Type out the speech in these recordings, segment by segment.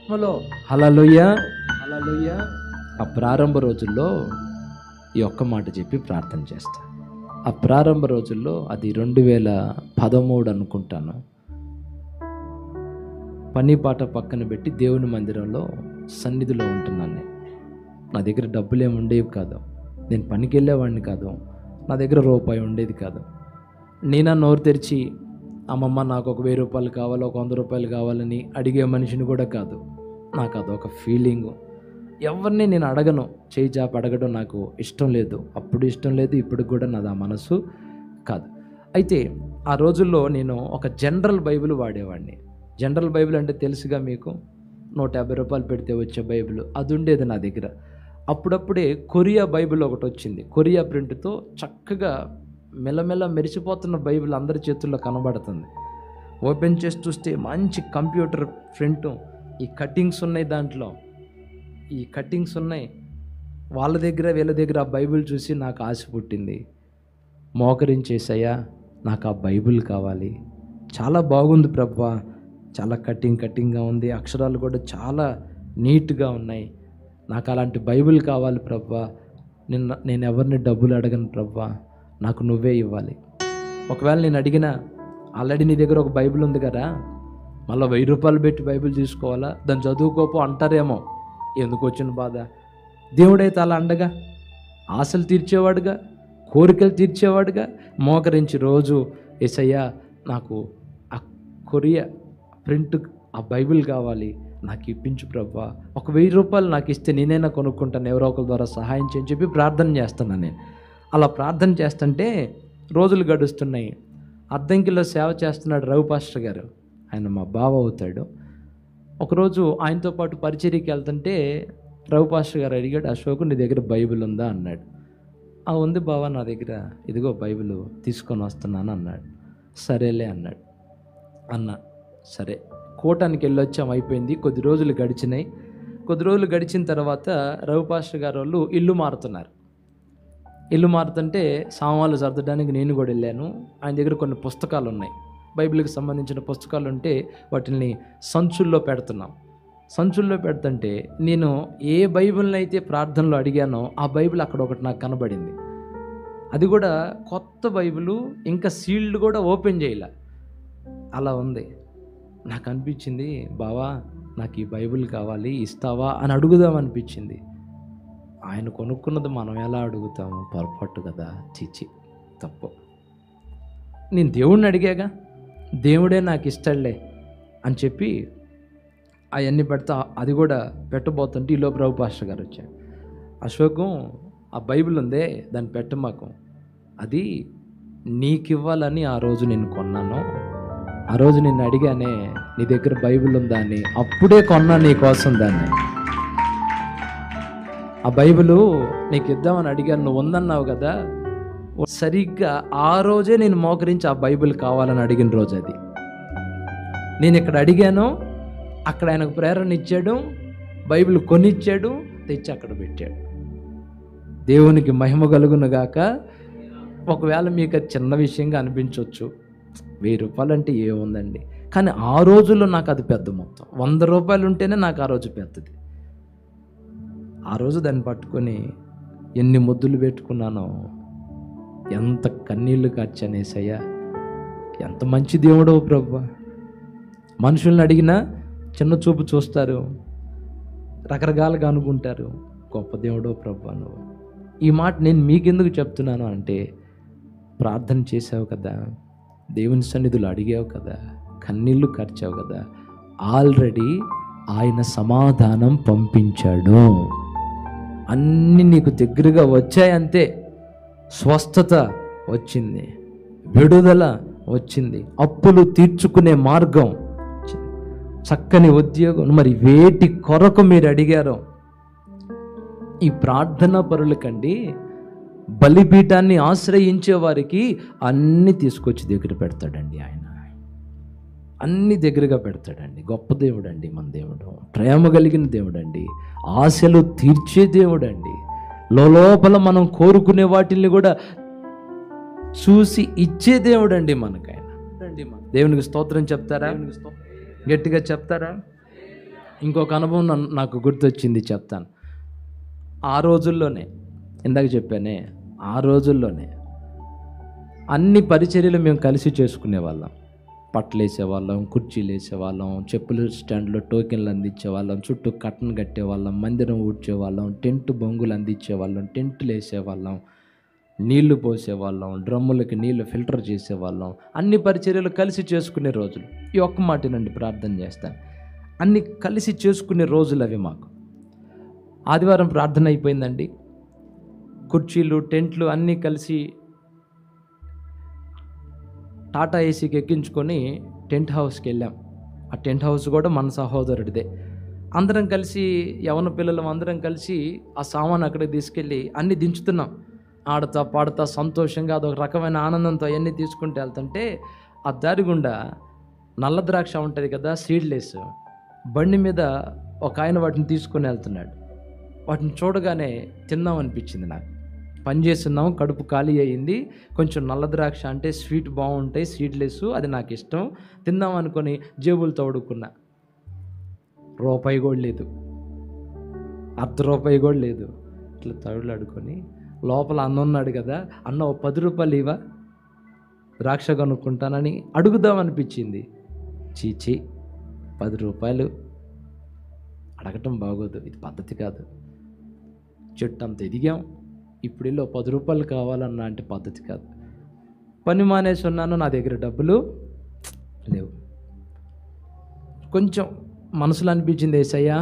ఆత్మలో. హల్లెలూయా, హల్లెలూయా. ఆ ప్రారంభ రోజుల్లో ఈ ఒక్క మాట చెప్పి ప్రార్థన చేస్తా. ఆ ప్రారంభ రోజుల్లో అది 2013 అనుకుంటాను. పని పాట పక్కన పెట్టి దేవుని మందిరంలో సన్నిధిలో ఉంటున్నాను నేను. నా దగ్గర డబ్బులు ఏమి ఉండేవి కాదు, నేను పనికి వెళ్ళేవాడిని కాదు, నా దగ్గర రూపాయి ఉండేది కాదు. నేనా నోరు తెరిచి అమ్మమ్మ నాకు ఒక 1000 రూపాయలు కావాలి, ఒక 100 రూపాయలు కావాలని అడిగే మనిషిని కూడా కాదు. నాకు అదొక ఫీలింగు. ఎవరిని నేను అడగను, చేయి చాపి అడగడం నాకు ఇష్టం లేదు. అప్పుడు ఇష్టం లేదు, ఇప్పుడు కూడా నాది ఆ మనసు కాదు. అయితే ఆ రోజుల్లో నేను ఒక జనరల్ బైబిల్ వాడేవాడిని. జనరల్ బైబిల్ అంటే తెలుసుగా మీకు, 150 రూపాయలు పెడితే వచ్చే బైబిల్, అది ఉండేది నా దగ్గర. అప్పుడప్పుడే కొరియా బైబిల్ ఒకటి వచ్చింది, కొరియా ప్రింట్తో చక్కగా మెల్లమెల్ల మెరిసిపోతున్న బైబిల్ అందరి చేతుల్లో కనబడుతుంది. ఓపెన్ చేసి చూస్తే మంచి కంప్యూటర్ ప్రింట్, ఈ కటింగ్స్ ఉన్నాయి, దాంట్లో ఈ కటింగ్స్ ఉన్నాయి. వాళ్ళ దగ్గర వీళ్ళ దగ్గర ఆ బైబిల్ చూసి నాకు ఆశ పుట్టింది. మోకరించేసయ్యా, నాకు ఆ బైబిల్ కావాలి, చాలా బాగుంది ప్రభువా, చాలా కటింగ్గా ఉంది, అక్షరాలు కూడా చాలా నీట్గా ఉన్నాయి, నాకు అలాంటి బైబిల్ కావాలి ప్రభువా. నేను ఎవరిని డబ్బులు అడగను ప్రభువా, నాకు నువ్వే ఇవ్వాలి. ఒకవేళ నేను అడిగినా, ఆల్రెడీ నీ దగ్గర ఒక బైబిల్ ఉంది కదా, మళ్ళీ 1000 రూపాయలు పెట్టి బైబిల్ తీసుకోవాలా, దాన్ని చదువుకోపో అంటారేమో. ఎందుకు వచ్చిన బాధ? దేవుడైతే అలా అండగా, ఆశలు తీర్చేవాడుగా, కోరికలు తీర్చేవాడుగా, మోకరించి రోజు యేసయ్యా నాకు ఆ కొరియా ప్రింట్ ఆ బైబిల్ కావాలి, నాకు ఇప్పించు ప్రభువా, ఒక 1000 రూపాయలు నాకు ఇస్తే నేనైనా కొనుక్కుంటాను, ఎవరో ఒకరి ద్వారా సహాయం చేయని చెప్పి ప్రార్థన చేస్తున్నాను నేను. అలా ప్రార్థన చేస్తుంటే రోజులు గడుస్తున్నాయి. అద్దంకిలో సేవ చేస్తున్నాడు రవి పాస్టర్ గారు, ఆయన మా బావ అవుతాడు. ఒకరోజు ఆయనతో పాటు పరిచర్యకి వెళ్తుంటే రవి పాస్టర్ గారు అడిగాడు, అశోక్ నీ దగ్గర బైబిల్ ఉందా అన్నాడు. ఆ ఉంది బావా నా దగ్గర, ఇదిగో బైబిల్ తీసుకొని వస్తున్నాను అన్నాడు. సరేలే అన్నాడు. సరే కూటానికి వెళ్ళొచ్చాం, అయిపోయింది. కొద్ది రోజులు గడిచినాయి. కొద్ది రోజులు గడిచిన తర్వాత రవి పాస్టర్ గారు వాళ్ళు ఇల్లు మారుతున్నారు. ఇల్లు మారుతుంటే సామాన్లు సర్దడానికి నేను కూడా వెళ్ళాను. ఆయన దగ్గర కొన్ని పుస్తకాలు ఉన్నాయి, బైబిల్కి సంబంధించిన పుస్తకాలు ఉంటే వాటిని సంచుల్లో పెడుతున్నాం. సంచుల్లో పెడుతుంటే నేను ఏ బైబిల్ని అయితే ప్రార్థనలో అడిగానో ఆ బైబిల్ అక్కడ ఒకటి నాకు కనబడింది. అది కూడా కొత్త బైబిలు, ఇంకా సీల్డ్ కూడా ఓపెన్ చేయలే, అలా ఉంది. నాకు అనిపించింది, బావా నాకు ఈ బైబిల్ కావాలి, ఇస్తావా అని అడుగుదాం అనిపించింది. ఆయన కొనుక్కున్నది మనం ఎలా అడుగుతాము? పొరపాటు కదా, చిచి తప్పు. నేను దేవుడిని అడిగాగా, దేవుడే నాకు ఇస్తాడులే అని చెప్పి అవన్నీ పెడతా, అది కూడా పెట్టబోతుంటే ఈలోపు రవి పాస్టర్ గారు వచ్చారు. అశోకం ఆ బైబిల్ ఉందే దాన్ని పెట్టమాకు, అది నీకు ఇవ్వాలని ఆ రోజు నేను కొన్నాను, ఆ రోజు నిన్ను అడిగానే నీ దగ్గర బైబిల్ ఉందా అని, అప్పుడే కొన్నా నీ కోసం దాన్ని. ఆ బైబిలు నీకు ఇద్దామని అడిగాను, నువ్వు ఉందన్నావు కదా. సరిగ్గా ఆ రోజే నేను మోకరించి ఆ బైబిల్ కావాలని అడిగిన రోజు అది. నేను ఇక్కడ అడిగాను, అక్కడ ఆయనకు ప్రేరణ ఇచ్చాడు, బైబిల్ కొనిచ్చాడు, తెచ్చి అక్కడ పెట్టాడు. దేవునికి మహిమ కలుగును గాక. ఒకవేళ మీకు అది చిన్న విషయంగా అనిపించవచ్చు, 1000 రూపాయలు అంటే ఏముందండి, కానీ ఆ రోజుల్లో నాకు అది పెద్ద మొత్తం. 100 రూపాయలు ఉంటేనే నాకు ఆ రోజు పెద్దది. ఆ రోజు దాన్ని పట్టుకొని ఎన్ని ముద్దులు పెట్టుకున్నానో, ఎంత కన్నీళ్లు కార్చానేసయ్యా, ఎంత మంచి దేవుడో ప్రభువా. మనుషుల్ని అడిగినా చిన్న చూపు చూస్తారు, రకరకాలుగా అనుకుంటారు, గొప్ప దేవుడో ప్రభువా నువ్వు. ఈ మాట నేను మీకెందుకు చెప్తున్నాను అంటే, ప్రార్థన చేసావు కదా, దేవుని సన్నిధులు అడిగావు కదా, కన్నీళ్లు కార్చావు కదా, ఆల్రెడీ ఆయన సమాధానం పంపించాడు. అన్నీ నీకు దగ్గరగా వచ్చాయంతే. స్వస్థత వచ్చింది, విడుదల వచ్చింది, అప్పులు తీర్చుకునే మార్గం వచ్చింది, చక్కని ఉద్యోగం. మరి వేటి కొరకు మీరు అడిగారో, ఈ ప్రార్థనా పరులకండి, బలిపీఠాన్ని ఆశ్రయించే వారికి అన్నీ తీసుకొచ్చి దగ్గర పెడతాడండి ఆయన. అన్ని దగ్గరగా పెడతాడండి. గొప్ప దేవుడు అండి మన దేవుడు, ప్రేమ కలిగిన దేవుడు అండి, ఆశలు తీర్చే దేవుడు అండి. లోపల మనం కోరుకునే వాటిని కూడా చూసి ఇచ్చే దేవుడు అండి మనకైనా. దేవునికి స్తోత్రం చెప్తారా? గట్టిగా చెప్తారా? ఇంకొక అనుభవం నాకు గుర్తొచ్చింది, చెప్తాను. ఆ రోజుల్లోనే, ఇందాక చెప్పానే, ఆ రోజుల్లోనే అన్ని పరిచర్యలు మేము కలిసి చేసుకునేవాళ్ళం. పట్టలేసేవాళ్ళం, కుర్చీలు వేసేవాళ్ళం, చెప్పుల స్టాండ్లో టోకెన్లు అందించేవాళ్ళం, చుట్టూ కట్టను కట్టేవాళ్ళం, మందిరం ఊడ్చేవాళ్ళం, టెంట్ బొంగులు అందించేవాళ్ళం, టెంట్లు వేసేవాళ్ళం, నీళ్లు పోసేవాళ్ళం, డ్రమ్ములకి నీళ్లు ఫిల్టర్ చేసేవాళ్ళం. అన్ని పరిచర్యలు కలిసి చేసుకునే రోజులు. ఈ ఒక్క మాటనండి ప్రార్థన చేస్తాను. అన్ని కలిసి చేసుకునే రోజులు అవి మాకు. ఆదివారం ప్రార్థన అయిపోయిందండి. కుర్చీలు, టెంట్లు అన్నీ కలిసి టాటా ఏసీకి ఎక్కించుకొని టెంట్ హౌస్కి వెళ్ళాం. ఆ టెంట్ హౌస్ కూడా మన సహోదరుడిదే. అందరం కలిసి, యవన పిల్లలం అందరం కలిసి ఆ సామాను అక్కడికి తీసుకెళ్ళి అన్నీ దించుతున్నాం. ఆడతా పాడుతా సంతోషంగా అదొక రకమైన ఆనందంతో అవన్నీ తీసుకుంటూ వెళ్తుంటే ఆ దారి గుండా నల్ల ద్రాక్ష ఉంటుంది కదా, సీడ్లెస్, బండి మీద ఒక ఆయన వాటిని తీసుకొని వెళ్తున్నాడు. వాటిని చూడగానే తిందాం అనిపించింది నాకు. పని చేస్తున్నాం, కడుపు ఖాళీ అయ్యింది. కొంచెం నల్ల ద్రాక్ష అంటే స్వీట్ బాగుంటాయి, సీడ్లెస్, అది నాకు ఇష్టం, తిందాం అనుకొని జేబులు తోడుకున్నా. రూపాయి కూడా లేదు, ₹1 కూడా లేదు. ఇట్లా తడులాడుకొని లోపల అన్న ఉన్నాడు కదా, అన్న ఓ 10 రూపాయలు ఇవా, ద్రాక్ష కొనుక్కుంటానని అడుగుదాం అనిపించింది. చీచి, 10 రూపాయలు అడగటం బాగోదు, ఇది పద్ధతి కాదు. చెట్టు అంత ఎదిగాం, ఇప్పుడు వెళ్ళి 10 రూపాయలు కావాలన్నా అంటే పద్ధతి కాదు. పని మానేసి ఉన్నాను, నా దగ్గర డబ్బులు లేవు. కొంచెం మనసులో అనిపించింది, యేసయ్యా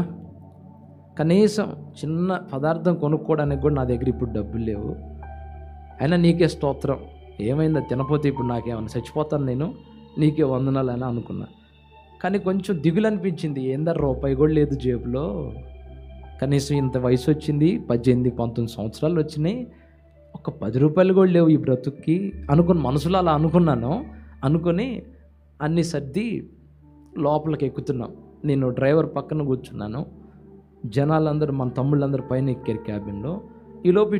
కనీసం చిన్న పదార్థం కొనుక్కోవడానికి కూడా నా దగ్గర ఇప్పుడు డబ్బులు లేవు, అయినా నీకే స్తోత్రం. ఏమైందో తినపోతే ఇప్పుడు నాకేమన్నా చచ్చిపోతాను నేను, నీకే వందనాలు అని అనుకున్నా. కానీ కొంచెం దిగులు అనిపించింది, ఏందా ₹1 కూడా లేదు జేబులో, కనీసం ఇంత వయసు వచ్చింది, 18-19 సంవత్సరాలు వచ్చినాయి, ఒక 10 రూపాయలు కూడా లేవు ఈ బ్రతుక్కి అనుకుని మనసులో అలా అనుకున్నాను. అనుకొని అన్నీ సర్ది లోపలికి ఎక్కుతున్నాం. నేను డ్రైవర్ పక్కన కూర్చున్నాను. జనాలందరూ, మన తమ్ముళ్ళందరూ పైన ఎక్కారు క్యాబిన్లో. ఈలోపు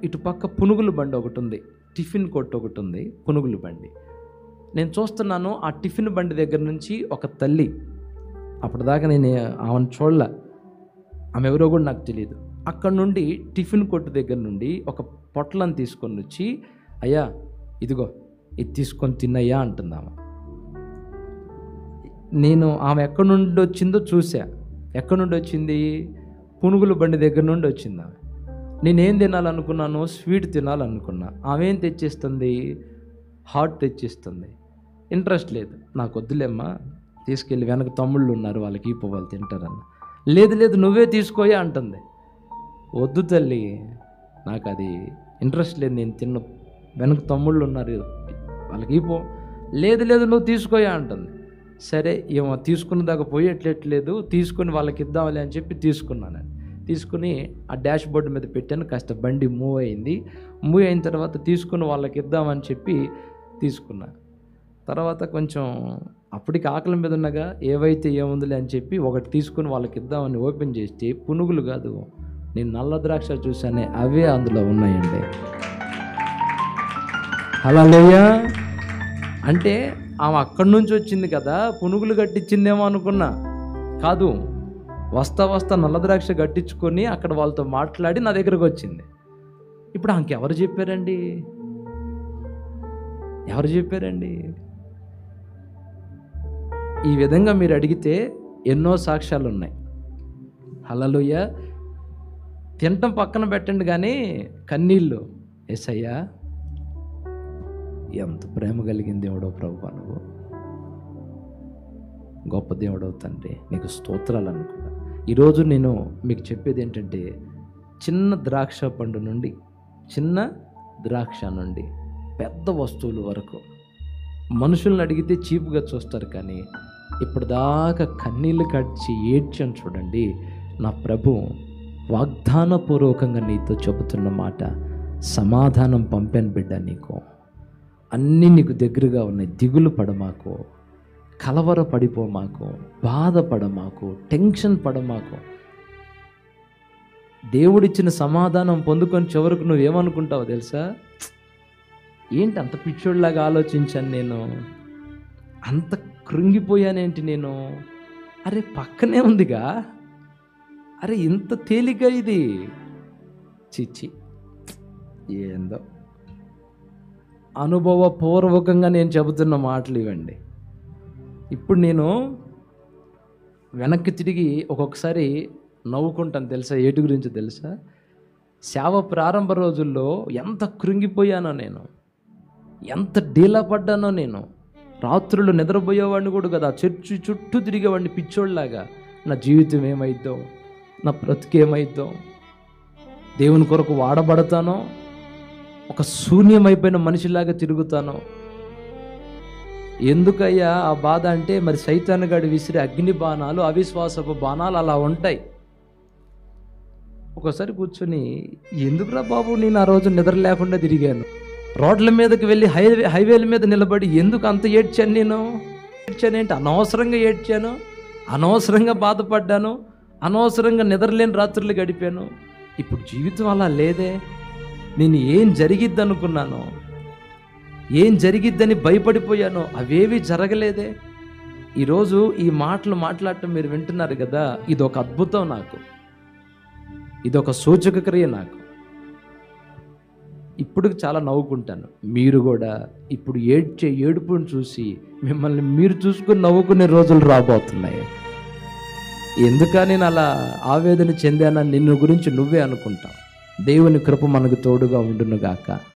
ఇటు పక్క పునుగుల బండి ఒకటి ఉంది, టిఫిన్ కొట్టు ఒకటి ఉంది, పునుగుల బండి. నేను చూస్తున్నాను, ఆ టిఫిన్ బండి దగ్గర నుంచి ఒక తల్లి, అప్పటిదాకా నేను ఆమెను చూడలే, ఆమె ఎవరో కూడా నాకు తెలియదు. అక్కడ నుండి టిఫిన్ కొట్టు దగ్గర నుండి ఒక పొట్లను తీసుకొని వచ్చి, అయ్యా ఇదిగో ఇది తీసుకొని తిన్నయ్యా అంటుంది ఆమె. నేను ఆమె ఎక్కడి నుండి వచ్చిందో చూసా. ఎక్కడి నుండి వచ్చింది? పునుగుల బండి దగ్గర నుండి వచ్చింది ఆమె. నేనేం తినాలనుకున్నాను? స్వీట్ తినాలనుకున్నా. ఆమె ఏం తెచ్చిస్తుంది? హాట్ తెచ్చిస్తుంది. ఇంట్రెస్ట్ లేదు, నాకు వద్దులేమ్మా, తీసుకెళ్ళి వెనక తమ్ముళ్ళు ఉన్నారు, వాళ్ళకి ఇప్పు, వాళ్ళు తింటారన్న. లేదు నువ్వే తీసుకోయా అంటుంది. వద్దు తల్లి, నాకు అది ఇంట్రెస్ట్ లేదు, నేను తిన్న, వెనక తమ్ముళ్ళు ఉన్నారు, వాళ్ళకి ఇప్పు. లేదు నువ్వు తీసుకోయా అంటుంది. సరే ఏమో తీసుకున్న దాకా పోయేట్లేదు, తీసుకొని వాళ్ళకి ఇద్దామలే అని చెప్పి తీసుకున్నాను. తీసుకుని ఆ డాష్ బోర్డు మీద పెట్టాను. కాస్త బండి మూవ్ అయింది. మూవ్ అయిన తర్వాత తీసుకుని వాళ్ళకి ఇద్దామని చెప్పి తీసుకున్నా. తర్వాత కొంచెం అప్పటికి ఆకలి మీద ఉన్నగా, ఏవైతే ఏముందిలే అని చెప్పి ఒకటి తీసుకుని వాళ్ళకి ఇద్దామని ఓపెన్ చేస్తే పునుగులు కాదు, నేను నల్ల ద్రాక్ష చూసానే అవే అందులో ఉన్నాయండి. హల్లెలూయా. అంటే ఆమె అక్కడి నుంచి వచ్చింది కదా, పునుగులు కట్టించిందేమో అనుకున్నా. కాదు, వస్తా నల్ల ద్రాక్ష కట్టించుకొని అక్కడ వాళ్ళతో మాట్లాడి నా దగ్గరకు వచ్చింది. ఇప్పుడు ఆమెకి ఎవరు చెప్పారండి? ఈ విధంగా మీరు అడిగితే ఎన్నో సాక్ష్యాలు ఉన్నాయి. హల్లెలూయా. తినటం పక్కన పెట్టండి, కానీ కన్నీళ్ళు, యేసయ్యా ఎంత ప్రేమ కలిగిన దేవుడో ప్రభువా, నువ్వు గొప్ప దేవుడవు తండ్రి, నీకు స్తోత్రాలు అనుకున్నా. ఈరోజు నేను మీకు చెప్పేది ఏంటంటే, చిన్న ద్రాక్ష పండు నుండి, చిన్న ద్రాక్ష నుండి పెద్ద వస్తువుల వరకు మనుషులను అడిగితే చీప్గా చూస్తారు, కానీ ఇప్పటిదాకా కన్నీళ్ళు కడిచి ఏడ్చాను చూడండి. నా ప్రభు వాగ్దానపూర్వకంగా నీతో చెబుతున్న మాట, సమాధానం పంపాను బిడ్డ, నీకు అన్నీ నీకు దగ్గరగా ఉన్నాయి. దిగులు పడమాకు, కలవర పడిపోమాకు, బాధపడమాకు, టెన్షన్ పడమాకు. దేవుడిచ్చిన సమాధానం పొందుకొని చివరకు నువ్వేమనుకుంటావో తెలుసా? ఏంటి అంత పిచ్చోళ్ళలాగా ఆలోచించాను నేను, అంత కృంగిపోయానేంటి నేను, అరే పక్కనే ఉందిగా, అరే ఇంత తేలిగ్గా ఇది. చిచ్చి, ఏందో అనుభవపూర్వకంగా నేను చెబుతున్న మాటలు ఇవ్వండి. ఇప్పుడు నేను వెనక్కి తిరిగి ఒక్కొక్కసారి నవ్వుకుంటాను తెలుసా. ఏటి గురించి తెలుసా? సేవ ప్రారంభ రోజుల్లో ఎంత కృంగిపోయానో నేను, ఎంత డీలా పడ్డానో నేను. రాత్రులు నిద్రపోయేవాడిని కూడా కదా, చర్చి చుట్టూ తిరిగేవాడిని పిచ్చోళ్ళలాగా. నా జీవితం ఏమైద్దో, నా బ్రతుకేమైద్దో, దేవుని కొరకు వాడబడతానో, ఒక శూన్యమైపోయిన మనిషిలాగా తిరుగుతానో. ఎందుకయ్యా ఆ బాధ అంటే, మరి సైతాను గాడి విసిరే అగ్ని బాణాలు, అవిశ్వాసపు బాణాలు అలా ఉంటాయి. ఒకసారి కూర్చొని, ఎందుకురా బాబు నేను ఆ రోజు నిద్ర లేకుండా తిరిగాను, రోడ్ల మీదకి వెళ్ళి హైవేల మీద నిలబడి ఎందుకు అంత ఏడ్చాను, నేను ఏడ్చానేంటి, అనవసరంగా ఏడ్చాను, అనవసరంగా బాధపడ్డాను, అనవసరంగా నిద్రలేని రాత్రులు గడిపాను. ఇప్పుడు జీవితం అలా లేదే. నేను ఏం జరిగిద్ది అనుకున్నాను, ఏం జరిగిద్దని భయపడిపోయాను, అవేవి జరగలేదే. ఈరోజు ఈ మాటలు మాట్లాడటం మీరు వింటున్నారు కదా, ఇదొక అద్భుతం నాకు, ఇదొక సూచక క్రియ నాకు. ఇప్పుడు చాలా నవ్వుకుంటాను. మీరు కూడా ఇప్పుడు ఏడ్చే ఏడుపుని చూసి మిమ్మల్ని మీరు చూసుకుని నవ్వుకునే రోజులు రాబోతున్నాయి. ఎందుక నేను అలా ఆవేదన చెందానని నిన్ను గురించి నువ్వే అనుకుంటావు. దేవుని కృప మనకు తోడుగా ఉండునుగాక.